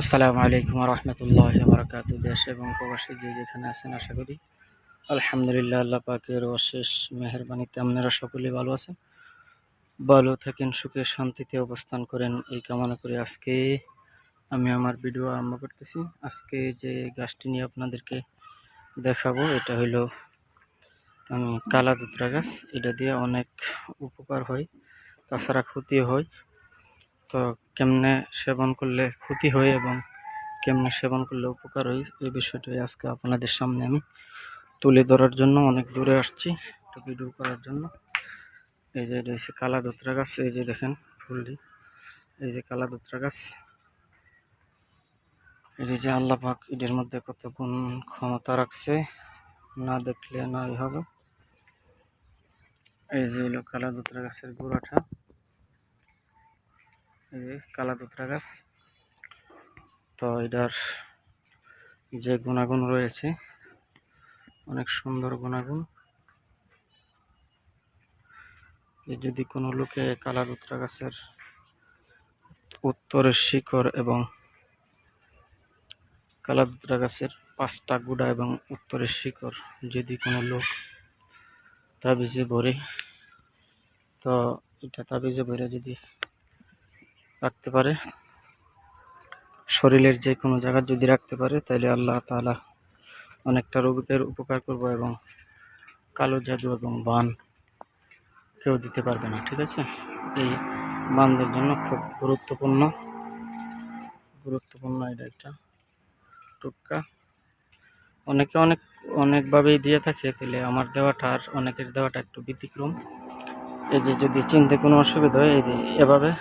আসসালামু আলাইকুম রহমতুল্লাহ বারকাত। দেশ এবং প্রবাসী যে যেখানে আছেন আশা করি আলহামদুলিল্লাহ আল্লাহ পাকের অশেষ মেহেরবানিতে আপনারা সকলেই ভালো আছেন, ভালো থাকেন, সুখে শান্তিতে অবস্থান করেন এই কামনা করে আজকে আমি আমার ভিডিও আরম্ভ করতেছি। আজকে যে গাছটি নিয়ে আপনাদেরকে দেখাবো এটা হইল কালা দুধরা গাছ। এটা দিয়ে অনেক উপকার হয়, তাছাড়া ক্ষতিও হয়। তো কেমনে সেবন করলে ক্ষতি হয় এবং কেমনে সেবন করলে উপকার হয় এই বিষয়টাই আজকে আপনাদের সামনে আমি তুলে ধরার জন্য অনেক দূরে আসছি একটা ভিডিও করার জন্য। এই যে এটা হচ্ছে কালা ধুতরা গাছ, এই যে দেখেন ফুলটি, এই যে কালা ধুতরা গাছ। এই যে আল্লাহ পাক এদের মধ্যে কত গুণ ক্ষমতা রাখছে, না দেখলে নয় হবে। এই যে হলো কালা ধুতরা গাছের গোড়াটা, এই যে কালা ধুতরা গাছ। তো এটার যে গুণাগুণ রয়েছে অনেক সুন্দর গুণাগুণ। যদি কোনো লোকে কালা ধুতরা গাছের উত্তরের শিকড় এবং কালা ধুতরা গাছের 5টা গুঁড়া এবং উত্তরের শিকড় যদি কোনো লোক তাবিজে ভরে, তো এটা তাবিজে ভরে যদি রাখতে পারে, শরীরের যে কোনো জায়গা যদি রাখতে পারে, তাহলে আল্লাহ তাআলা অনেকটা রোগীদের উপকার করবো এবং কালো জাদু এবং বান কেউ দিতে পারবে না। ঠিক আছে, এই বানদের জন্য খুব গুরুত্বপূর্ণ এটা একটা টোটকা। অনেকে অনেকভাবেই দিয়ে থাকে, তাহলে আমার দেওয়াটা আর অনেকের দেওয়াটা একটু ব্যতিক্রম। এই যে যদি চিনতে কোনো অসুবিধা হয়, এই যে এভাবে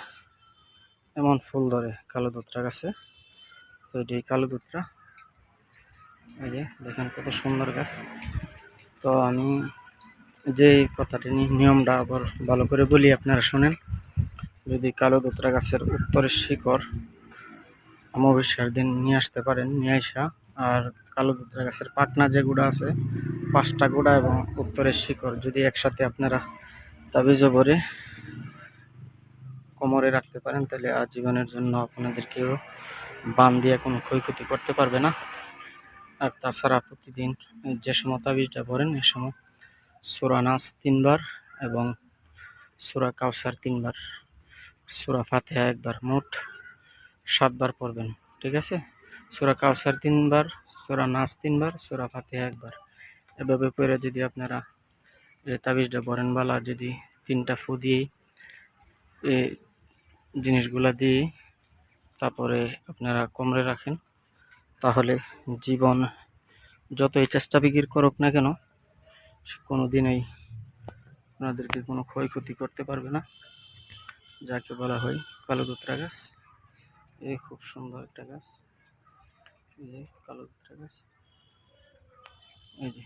এমন ফুল ধরে কালো ধুতরা গাছে। তো এটি কালো ধুতরা, এই যে দেখেন কত সুন্দর গাছ। তো আমি যে কথাটি নিয়মটা আবার ভালো করে বলি, আপনারা শুনেন। যদি কালো ধুতরা গাছের উত্তরের শিকড় অমাবস্যার দিন নিয়ে আসতে পারেন, নিয়ে আসা, আর কালো ধুতরা গাছের পাকনা যে গুঁড়া আছে 5টা গুঁড়া এবং উত্তরের শিকড় যদি একসাথে আপনারা তাবিজে ভরে কোমরে রাখতে পারেন, তাহলে আজীবনের জন্য আপনাদের কেউ বান দিয়ে কোনো ক্ষয়ক্ষতি করতে পারবে না। আর তাছাড়া প্রতিদিন যে সময় তাবিজটা ভরেন এ সময় সূরা নাস 3বার এবং সূরা কাউসার 3বার, সূরা ফাতিহা 1বার, মোট 7বার পড়বেন। ঠিক আছে, সূরা কাউসার 3বার, সূরা নাস 3বার, সূরা ফাতিহা 1বার, এভাবে পড়ে যদি আপনারা তাবিজটা ভরেন, বালা যদি 3টা ফু দিয়ে এই জিনিসগুলা দিয়ে তারপরে আপনারা কোমরে রাখেন, তাহলে জীবন যতই চেষ্টা বিক্রি করুক না কেন, সে কোনো দিনই আপনাদেরকে কোনো ক্ষয়ক্ষতি করতে পারবে না। যাকে বলা হয় কালো ধুতরা গাছ। এই খুব সুন্দর একটা গাছ, এই যে কালো ধুতরা গাছ। এই যে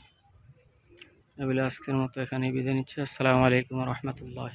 এগুলো আজকের মতো এখানেই বিদায় নিচ্ছি। আসসালামু আলাইকুম রহমতুল্লাহ।